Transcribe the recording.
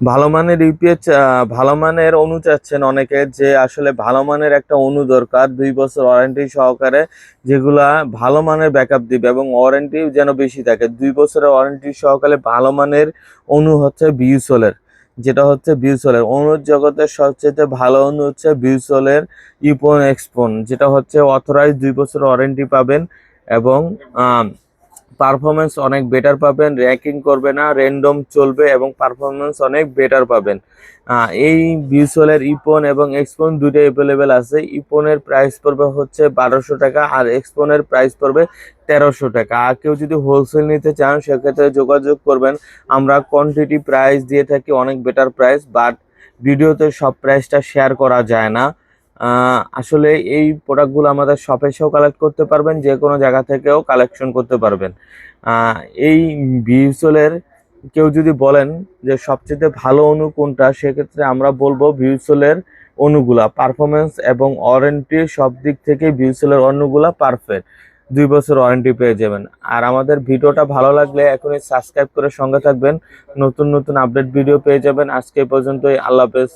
ভালো মানের ইউপিএস, ভালো মানের অণু চাচ্ছেন অনেকে, যে আসলে ভালো মানের একটা অণু দরকার 2 বছর ওয়ারেন্টি সহকারে, যেগুলা ভালো মানের ব্যাকআপ দিবে এবং ওয়ারেন্টি যেন বেশি থাকে। 2 বছরের ওয়ারেন্টি সহকারে ভালো মানের অণু হচ্ছে বিউসোলের, যেটা হচ্ছে বিউসোলের অণুর জগতের সবচেয়ে ভালো অণু হচ্ছে বিউসোলের ইপন এক্সপন, যেটা হচ্ছে অথরাইজ 2 বছর ওয়ারেন্টি পাবেন এবং পারফরমেন্স অনেক বেটার পাবেন, র্যাকিং করবে না, র্যান্ডম চলবে এবং পারফরমেন্স অনেক বেটার পাবেন। এই ভিউসোলের ইপন এবং এক্সপন দুটো অ্যাভেলেবেল আছে। ইপনের প্রাইস পড়বে হচ্ছে 1200 টাকা আর এক্সপনের প্রাইস পড়বে 1300 টাকা। আর কেউ যদি হোলসেল নিতে চান সেক্ষেত্রে যোগাযোগ করবেন। আমরা কোয়ান্টিটি প্রাইস দিয়ে থাকি অনেক বেটার প্রাইস, বাট ভিডিওতে সব প্রাইসটা শেয়ার করা যায় না। আসলে এই প্রোডাক্টগুলো আমাদের শপে এসেও কালেক্ট করতে পারবেন, যে কোনো জায়গা থেকেও কালেকশন করতে পারবেন। এই ভিউসোলের কেউ যদি বলেন যে সবচেয়ে ভালো অণু কোনটা, সেক্ষেত্রে আমরা বলবো ভিউসোলের অণুগুলা পারফরমেন্স এবং ওয়ারেন্টি সব দিক থেকে ভিউসোলের অণুগুলা পারফেক্ট। 2 বছর ওয়ারেন্টি পেয়ে যাবেন। আর আমাদের ভিডিওটা ভালো লাগলে এখনই সাবস্ক্রাইব করে সঙ্গে থাকবেন, নতুন নতুন আপডেট ভিডিও পেয়ে যাবেন। আজকে এই পর্যন্তই, আল্লাহ হাফেজ।